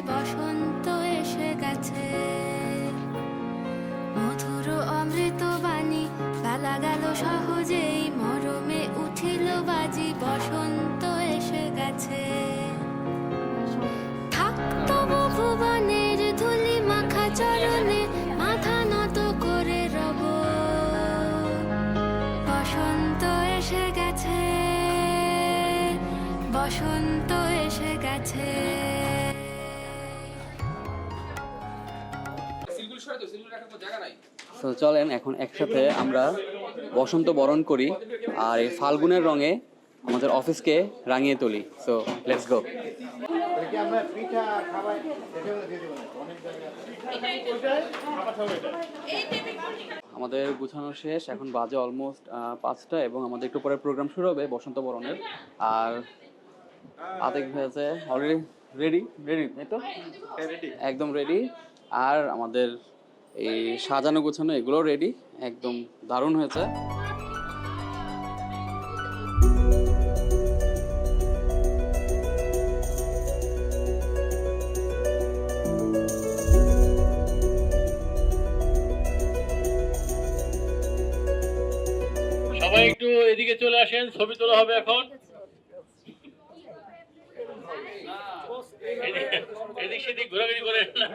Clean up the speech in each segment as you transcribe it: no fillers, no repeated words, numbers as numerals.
বসন্ত এসে গেছে, মধুর অমৃত বাণী বেলা গেল সহজেই, মরমে উঠিল বাজি, বসন্ত এসে গেছে। থাকতো ভুবনের ধুলি মাখা চরণে, মাথা নত করে রব, বসন্ত এসে গেছে, বসন্ত এসে গেছে। তো চলেন এখন একসাথে আমরা বসন্ত বরণ করি আর এই ফাল্গুনের রঙে আমাদের অফিসকে রাঙিয়ে তুলি। So let's go. আমাদের গুছানো শেষ, এখন বাজে অলমোস্ট 5টা এবং আমাদের একটু পরে প্রোগ্রাম শুরু হবে বসন্ত বরণের। আর আতেক হয়েছে অলরেডি রেডি তাই তো? একদম রেডি। আর আমাদের এই সাজানো গোছানো এগুলো রেডি, একদম দারুণ হয়েছে। সবাই একটু এদিকে চলে আসেন, ছবি তোলা হবে এখন। এদিক সেদিক ঘোরাঘুরি করেন না।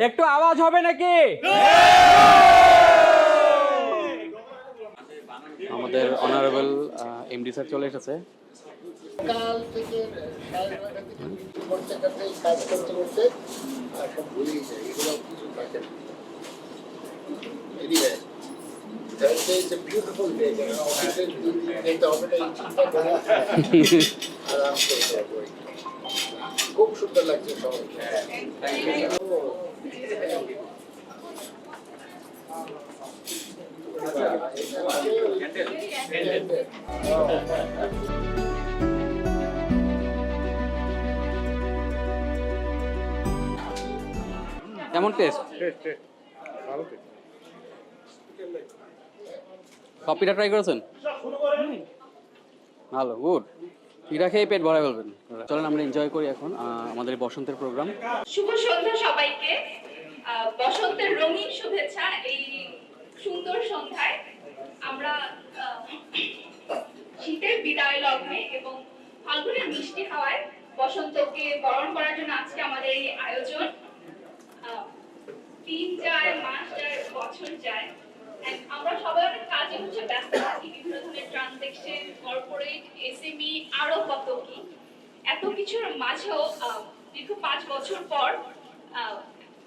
একটু আওয়াজ হবে নাকি? আমাদের অনারেবল এমডি স্যার চলে এসেছে। কাল থেকে কাজ করতে করতে সব ভুলেই যায়, এগুলো কিছু থাকে না। Anyway, Thursday is a beautiful day. অফিসের দিন যেতে হবে না, এই চিন্তা করে আরাম করে যাবো। খুব সুন্দর লাগছে সবাইকে। কেমন টেস্ট? সব পিঠা ট্রাই করেছেন? ভালো, গুড। পিঠা খেয়ে পেট ভরে ফেলবেন। চলেন আমরা এনজয় করি এখন আমাদের বসন্তের প্রোগ্রাম। শুভ সন্ধ্যা সবাইকে, বসন্তের রঙিন শুভেচ্ছা। এই সুন্দর সন্ধ্যায় আমরা শীতের বিদায় লগ্নে এবং ফাল্গুনের মিষ্টি হাওয়ায় বসন্তকে বরণ করার জন্য আজকে আমাদের এই আয়োজন। দিন যায়, মাস যায়, বছর যায়, আমরা সবাই অনেক কাজে হচ্ছে ব্যস্ত থাকি, বিভিন্ন ধরনের ট্রানজেকশন, কর্পোরেট, এসএমই, আরো কত কি। এত কিছুর মাঝেও দীর্ঘ 5 বছর পর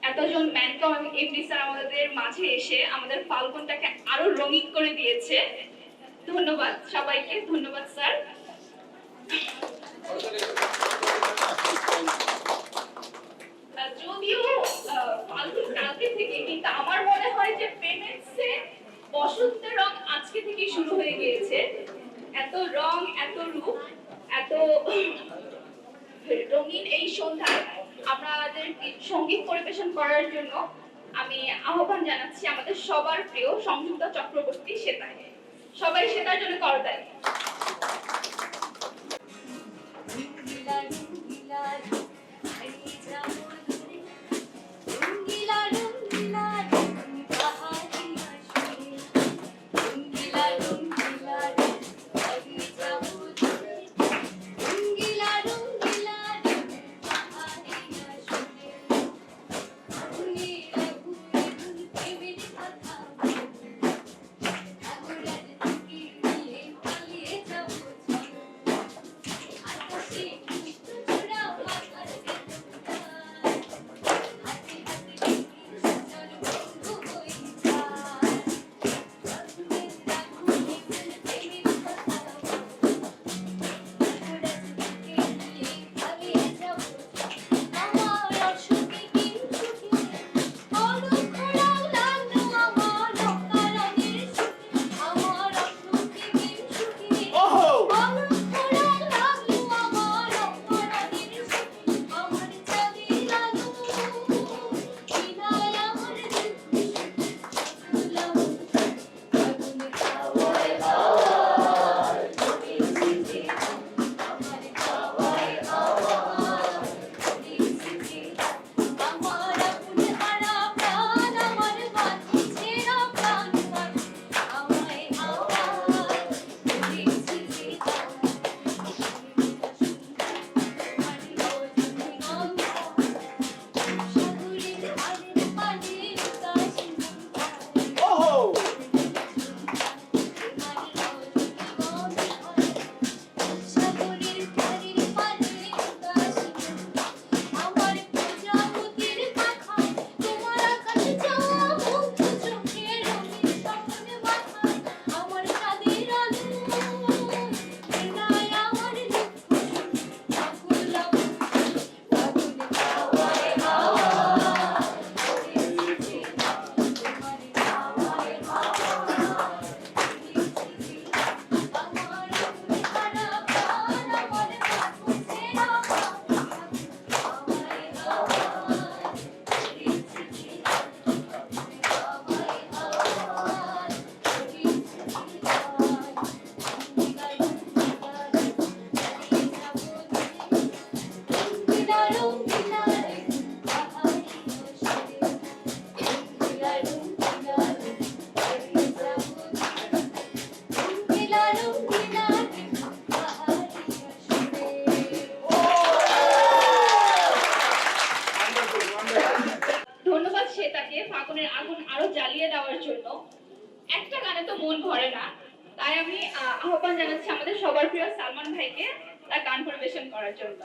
এতজন ম্যানকম এবং এমডি স্যার আমাদের মাঝে এসে আমাদের ফাল্গুনটাকে আরো রঙিন করে দিয়েছে। ধন্যবাদ সবাইকে, ধন্যবাদ স্যার। যদিও ফাল্গুন কালকে থেকে, কিন্তু আমার মনে হয় যে পেমেন্টসে বসন্তের রং আজকে থেকে শুরু হয়ে গিয়েছে। এত রং, এত রূপ, এত রঙিন এই সন্ধ্যায় আমাদের সঙ্গীত পরিবেশন করার জন্য আমি আহ্বান জানাচ্ছি আমাদের সবার প্রিয় সংযুক্তা চক্রবর্তী সেতাকে। সবাই সেতার জন্য করতালি। ফাগুনের আগুন আরো জ্বালিয়ে দেওয়ার জন্য। একটা গানে তো মন ভরে না, তাই আমি আহ্বান জানাচ্ছি আমাদের সবার প্রিয় সালমান ভাইকে তার গান পরিবেশন করার জন্য।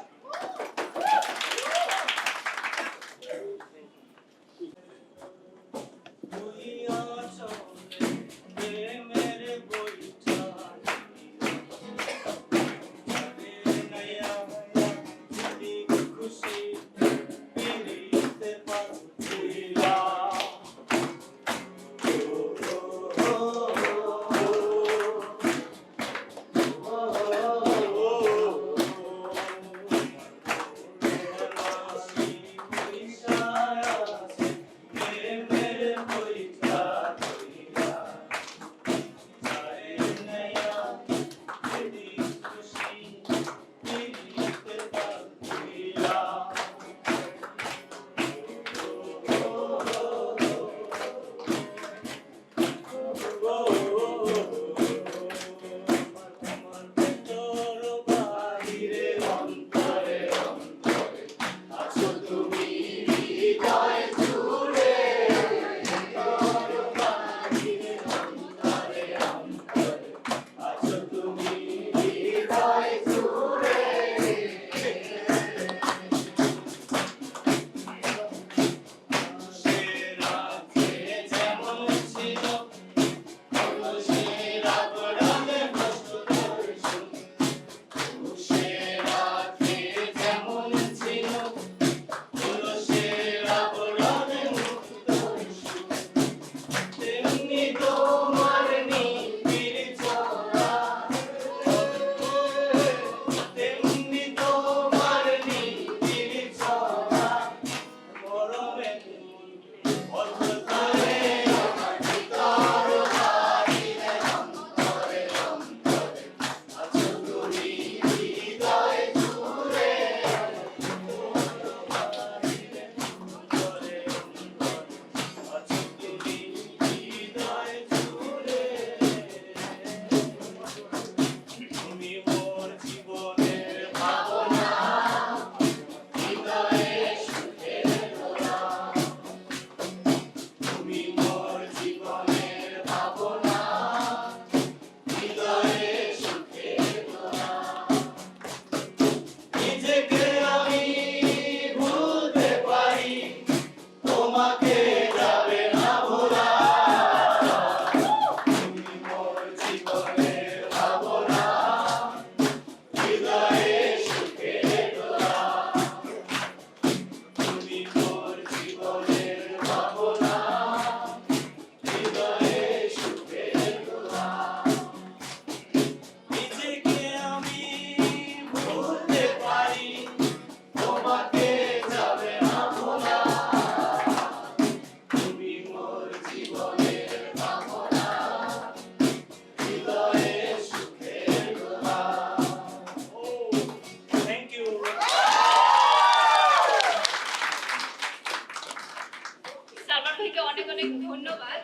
সালমান ভাইকে অনেক অনেক ধন্যবাদ।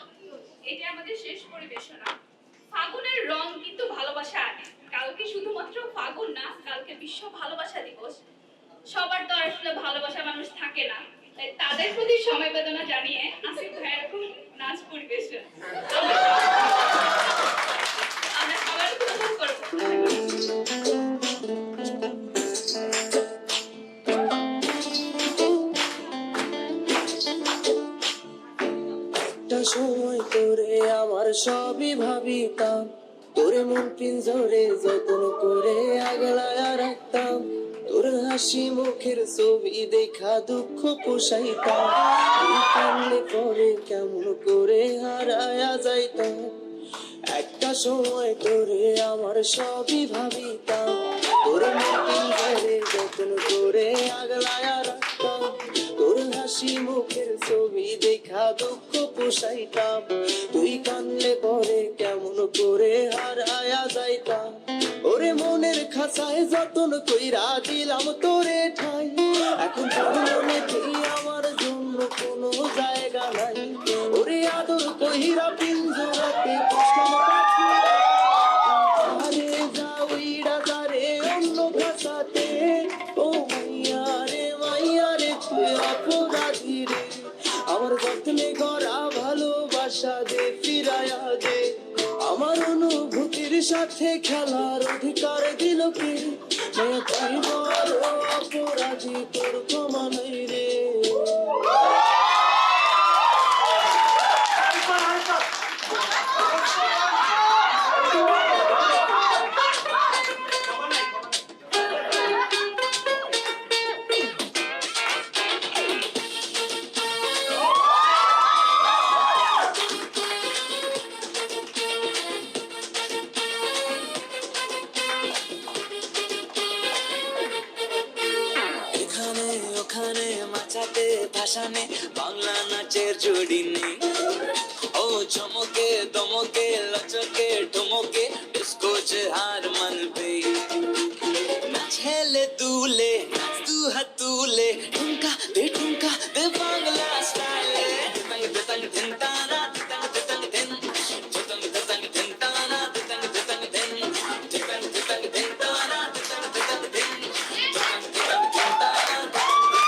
এটা আমাদের শেষ পরিবেশনা। ফাগুনের রং কিন্তু ভালোবাসা আনে। কালকে শুধুমাত্র ফাগুন না, কালকে বিশ্ব ভালোবাসা দিবস। সবার তো আসলে ভালোবাসা মানুষ থাকে না, তাই তাদের প্রতি সমবেদনা জানিয়ে আসিফ ভাইয়ের এখন নাচ পরিবেশন আমরা সবাই উপভোগ করবো। সময় তোরে আমার সবই ভাবিতাম, তোরে মন পিঞ্জরে যত্ন করে আগলায়া রাখতাম, তোর হাসি মুখের ছবি দেখা দুঃখ পোষাইতাম, তুই কান্নে পরে কেমন করে হারায়া যাইতাম। একটা সময় তোরে আমার সবই ভাবিতাম, তোর মন পিঞ্জরে যত্ন করে আগলায়া রাখতাম, তোর হাসি মুখের ছবি দেখা দুঃখ পোষাইতাম, তুই কানলে পরে কেমন করে হারায়া যাইতাম। ওরে মনের খাঁচায় যতন কইরা দিলাম তোরে ঠাই, এখন তোর মনে আমার জন্য কোনো জায়গা নাই। ওরে আদর কইরা পিঞ্জরাতে পোষানো পাখি আরে যাও ইড়া যারে অন্য ভাষাতে। ও মাইয়া রে তুই অপরাধী রে, আমার যত্নে ঘর হারা ভালোবাসা দে ফিরায়া দে, আমার অনুভূতির সাথে খেলার অধিকার দিল কে? মায়া তুই বড় অপরাধী, তোর ক্ষমা নাই রে। এখানে ওখানে মাচাতে ভাসানে বাংলা নাচের জুড়ি নেই, ও চমকে দমকে লচকে ঠমকে ডিস্কো যে হার মানবে, নাচ হেলে দুলে নাচ দু হাত তুলে ঠুমকা দে বাংলা স্টাইলে, তং তং ধিন তানা তং তং ধিন, তং তং ধিন তানা তং তং ধিন, তং তং ধিন তানা তং তং ধিন, তং তং ধিন তানা তং তং ধিন।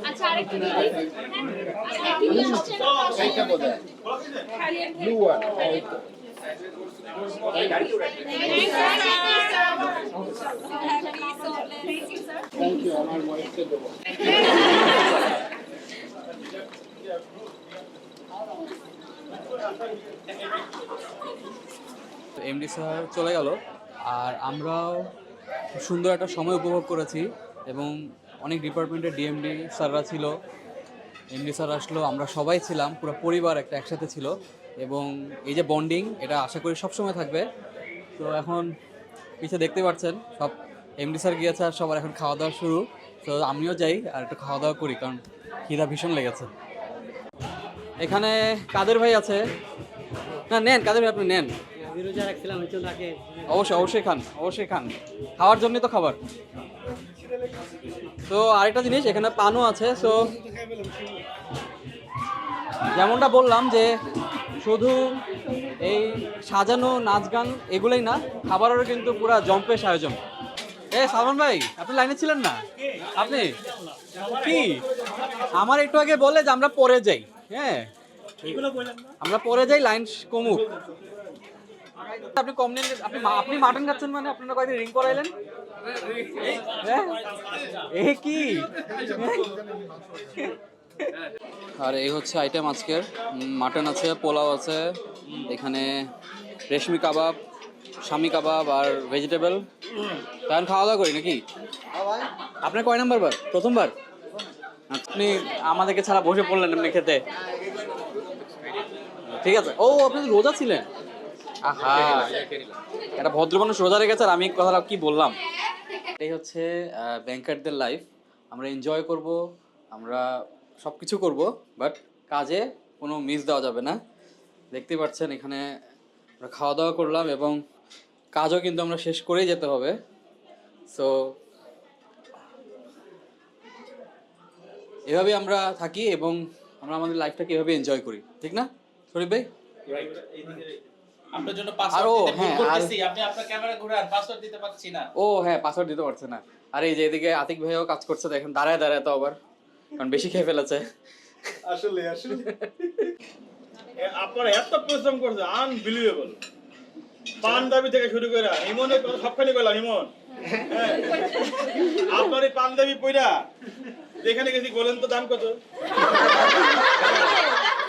আচ্ছা আরেকটু দিদি একটু আসছে না এইটা বোধহয় ব্লু ওয়ান। থ্যাংক ইউ, আমার ওয়াইফকে দেবো। এমডি স্যার চলে গেল আর আমরাও খুব সুন্দর একটা সময় উপভোগ করেছি এবং অনেক ডিপার্টমেন্টের ডিএমডি স্যাররা ছিল, এমডি স্যার আসলো, আমরা সবাই ছিলাম, পুরো পরিবার একটা একসাথে ছিল এবং এই যে বন্ডিং এটা আশা করি সবসময় থাকবে। তো এখন পিছিয়ে দেখতে পাচ্ছেন সব এমডি স্যার গিয়েছে আর সবার এখন খাওয়া দাওয়া শুরু। তো আমিও যাই আর একটু খাওয়া দাওয়া করি কারণ খিদা ভীষণ লেগেছে। এখানে কাদের ভাই আছে, না নেন কাদের ভাই, আপনি নেন। অবশ্যই খান, খাওয়ার জন্যই তো খাবার। তো আরেকটা জিনিস এখানে পানও আছে। সো যেমনটা বললাম যে শুধু এই সাজানো নাচ গান এগুলোই না, খাবারেরও কিন্তু পুরো জম্পেশ আয়োজন। সালমান ভাই আপনি লাইনে ছিলেন না? আপনি কি আমার একটু আগে বলে যে আমরা পরে যাই, হ্যাঁ আমরা পরে যাই, লাইন কমুক। আপনি কম নেন, আপনি মাটন খাচ্ছেন মানে আপনারা কয়েকদিন রিং করাইলেন? কি আর এই হচ্ছে আইটেম আজকের। মাটন আছে, পোলাও আছে, এখানে রেশমি কাবাব, শামি কাবাব আর ভেজিটেবল। তাই খাওয়া দাওয়া করি নাকি? আপনার কয় নাম্বার বার? প্রথমবার? আপনি আমাদেরকে ছাড়া বসে পড়লেন এমনি খেতে, ঠিক আছে। ও আপনি রোজা ছিলেন? আহা, একটা ভদ্র মানুষ রোজা রেখেছে আর আমি কথাটা কি বললাম। এই হচ্ছে ব্যাংকারদের লাইফ। আমরা এনজয় করব, আমরা সব কিছু করবো, বাট কাজে কোনো মিস দেওয়া যাবে না। দেখতে পাচ্ছেন এখানে আমরা খাওয়া দাওয়া করলাম এবং কাজও কিন্তু আমরা শেষ করেই যেতে হবে। সো এভাবেই আমরা থাকি এবং আমরা আমাদের লাইফটাকে এভাবে এনজয় করি, ঠিক না শরীফ ভাই? আপনার জন্য পাসওয়ার্ড দিতে ভুল করতেছি, আপনি আপনার ক্যামেরা ঘুরান, পাসওয়ার্ড দিতে পারছি না। ও হ্যাঁ, পাসওয়ার্ড দিতে পারছে না। আর এই যে এদিকে আতিক ভাইও কাজ করছে, দেখেন দাঁড়ায় দাঁড়ায়, তো আবার কারণ বেশি খেয়ে ফেলেছে। আসলে আপনারা এত পরিশ্রম করছে, আনবিলিভেবল। পাঞ্জাবি থেকে শুরু করে ইমনের সবখানে গেলাম, ইমন আপনার এই পাঞ্জাবি পইরা যেখানে গেছি বলেন তো দাম কত?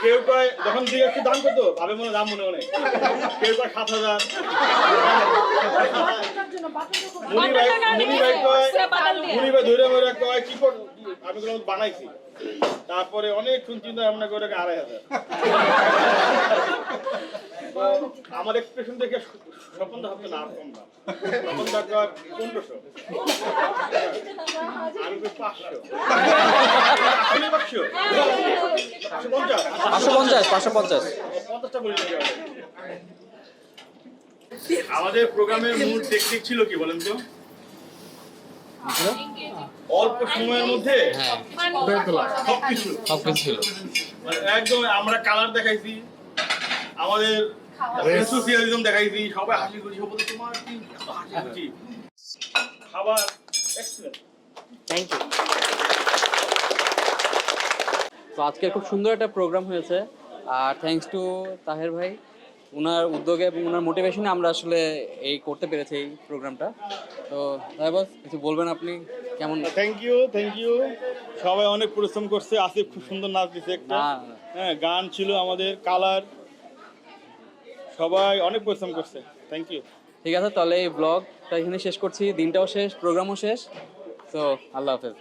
কেউ কয় যখন দিয়ে একটু দাম কত ভাবে মনে দাম মনে মনে কেউ কয় 7,000 মুনি ভাই ধরে মরে কয় কি কর আমি বললাম বানাইছি তারপরে অনেক চিন্তা ভাবনা করে 2,500 তো আমার এক্সপ্রেশন দেখে স্বপন দা হবে না আর কম না স্বপন দা কয় 1500 আমি কই 500 আসলে 500 550 50টা বলি নাকি আমাদের প্রোগ্রামের মূল টেকনিক ছিল কি বলেন তো অল্প সময়ের মধ্যে সবকিছু ছিল মানে একদম আমরা কালার দেখাইছি আমাদের এন্থুসিয়াজম দেখাইছি সবাই হাসি খুশি বলতে তোমার কি এত হাসি খুশি খাবার এক্সেলেন্ট থ্যাংক ইউ। তো আজকে খুব সুন্দর একটা প্রোগ্রাম হয়েছে আর থ্যাঙ্কস টু তাহের ভাই, ওনার উদ্যোগে এবং ওনার মোটিভেশনে আমরা আসলে এই করতে পেরেছি এই প্রোগ্রামটা। তো তাই বস কিছু বলবেন আপনি কেমন? থ্যাংক ইউ সবাই অনেক পরিশ্রম করছে আসিফ খুব সুন্দর নাচ দিছে একটা হ্যাঁ গান ছিল আমাদের কালার সবাই অনেক পরিশ্রম করছে থ্যাংক ইউ। ঠিক আছে, তাহলে এই ব্লগটা এখানে শেষ করছি, দিনটাও শেষ, প্রোগ্রামও শেষ। তো আল্লাহ হাফেজ।